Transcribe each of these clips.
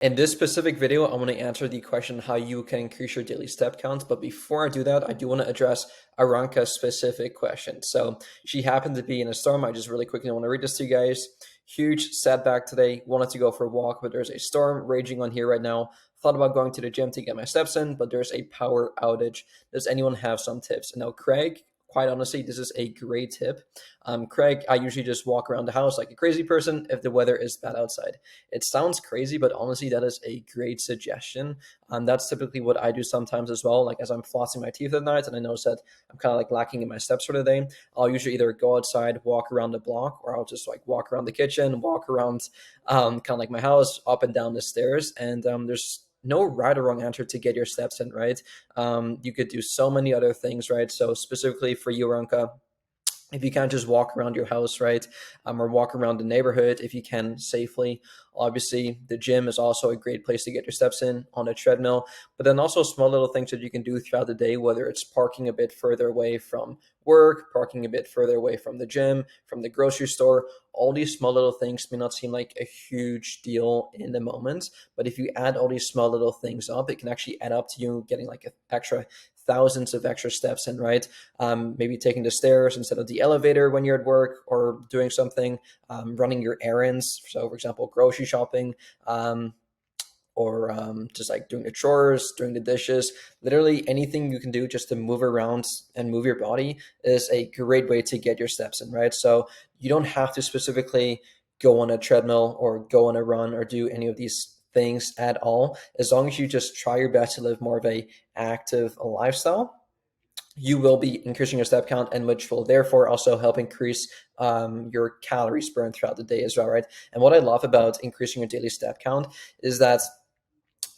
In this specific video, I want to answer the question how you can increase your daily step count. But before I do that, I do want to address Aranka's specific question. So she happened to be in a storm. I just really quickly want to read this to you guys. Huge setback today. Wanted to go for a walk, but there's a storm raging on here right now. Thought about going to the gym to get my steps in, but there's a power outage. Does anyone have some tips? And now, Craig, quite honestly, this is a great tip. Craig, I usually just walk around the house like a crazy person if the weather is bad outside. It sounds crazy, but honestly, that is a great suggestion. That's typically what I do sometimes as well. Like as I'm flossing my teeth at night and I notice that I'm kind of like lacking in my steps for the day, I'll usually either go outside, walk around the block, or I'll just like walk around the kitchen, walk around kind of like my house, up and down the stairs. And there's no right or wrong answer to get your steps in, right? You could do so many other things, right? So specifically for you, Ranka, if you can't just walk around your house, right, or walk around the neighborhood if you can safely. Obviously, the gym is also a great place to get your steps in on a treadmill, but then also small little things that you can do throughout the day, whether it's parking a bit further away from work, parking a bit further away from the gym, from the grocery store. All these small little things may not seem like a huge deal in the moment, but if you add all these small little things up, it can actually add up to you getting like an extra thousands of extra steps in, right? Maybe taking the stairs instead of the elevator when you're at work or doing something, running your errands. So, for example, grocery shopping, or just like doing the chores, doing the dishes. Literally anything you can do just to move around and move your body is a great way to get your steps in, right? So you don't have to specifically go on a treadmill or go on a run or do any of these things at all. As long as you just try your best to live more of a active lifestyle, you will be increasing your step count, and which will therefore also help increase your calories burned throughout the day as well, right? And what I love about increasing your daily step count is that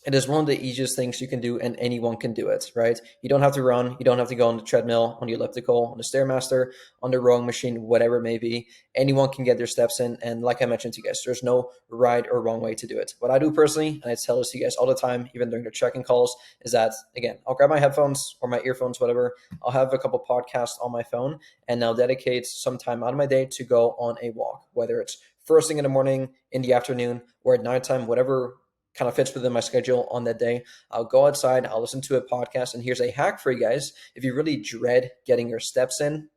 it is one of the easiest things you can do, and anyone can do it, right? You don't have to run. You don't have to go on the treadmill, on the elliptical, on the Stairmaster, on the rowing machine, whatever it may be. Anyone can get their steps in. And like I mentioned to you guys, there's no right or wrong way to do it. What I do personally, and I tell this to you guys all the time, even during the check-in calls, is that, again, I'll grab my headphones or my earphones, whatever. I'll have a couple podcasts on my phone, and I'll dedicate some time out of my day to go on a walk, whether it's first thing in the morning, in the afternoon, or at nighttime, whatever kind of fits within my schedule on that day. I'll go outside, I'll listen to a podcast, and here's a hack for you guys. If you really dread getting your steps in,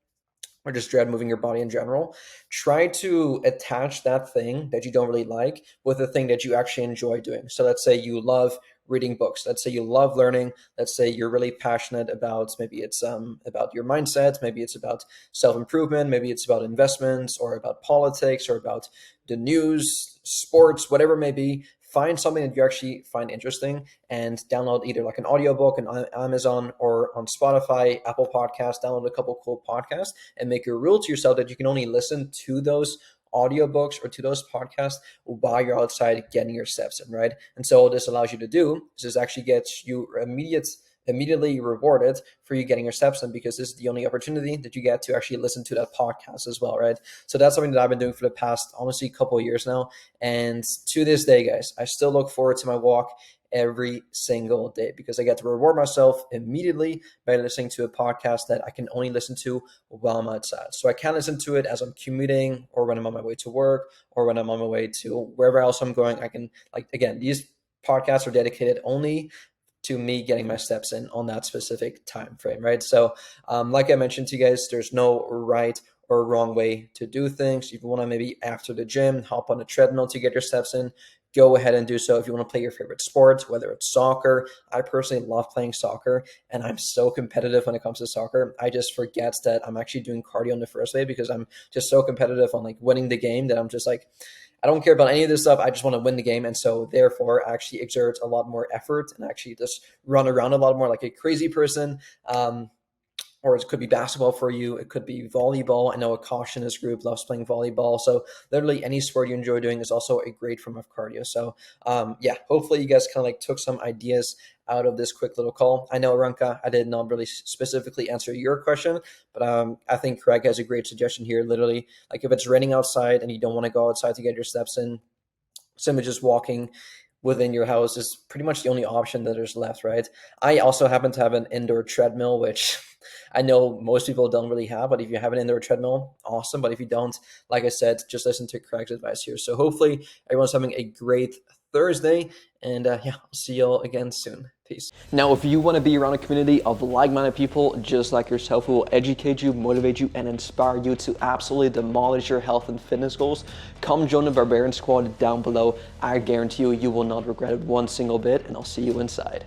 or just dread moving your body in general, try to attach that thing that you don't really like with the thing that you actually enjoy doing. So let's say you love reading books. Let's say you love learning. Let's say you're really passionate about, maybe it's about your mindset, maybe it's about self-improvement, maybe it's about investments or about politics or about the news, sports, whatever it may be. Find something that you actually find interesting and download either like an audiobook on Amazon or on Spotify, Apple Podcasts, download a couple cool podcasts and make a rule to yourself that you can only listen to those audiobooks or to those podcasts while you're outside getting your steps in, right? And so what this allows you to do is this actually gets you immediately rewarded for you getting your steps in, because this is the only opportunity that you get to actually listen to that podcast as well, right? So that's something that I've been doing for the past, honestly, couple of years now. And to this day, guys, I still look forward to my walk every single day because I get to reward myself immediately by listening to a podcast that I can only listen to while I'm outside. So I can listen to it as I'm commuting or when I'm on my way to work or when I'm on my way to wherever else I'm going. I can, like, again, these podcasts are dedicated only to me getting my steps in on that specific time frame, right? So like I mentioned to you guys, there's no right or wrong way to do things. If you want to maybe after the gym hop on a treadmill to get your steps in, go ahead and do so. If you want to play your favorite sport, whether it's soccer, I personally love playing soccer, and I'm so competitive when it comes to soccer. I just forget that I'm actually doing cardio in the first day because I'm just so competitive on like winning the game that I'm just like, I don't care about any of this stuff. I just want to win the game. And so therefore I actually exert a lot more effort and actually just run around a lot more like a crazy person. Or it could be basketball for you. It could be volleyball. I know a cautionist group loves playing volleyball. So literally any sport you enjoy doing is also a great form of cardio. So yeah, hopefully you guys kind of like took some ideas out of this quick little call. I know, Ranka, I did not really specifically answer your question, but I think Craig has a great suggestion here. Literally, like if it's raining outside and you don't want to go outside to get your steps in, simply just walking within your house is pretty much the only option that is left, right? I also happen to have an indoor treadmill, which I know most people don't really have, but if you have an indoor treadmill, awesome. But if you don't, like I said, just listen to Craig's advice here. So hopefully everyone's having a great Thursday. And yeah, I'll see you all again soon. Peace. Now, if you want to be around a community of like-minded people just like yourself who will educate you, motivate you, and inspire you to absolutely demolish your health and fitness goals, come join the Barbarian Squad down below. I guarantee you, you will not regret it one single bit, and I'll see you inside.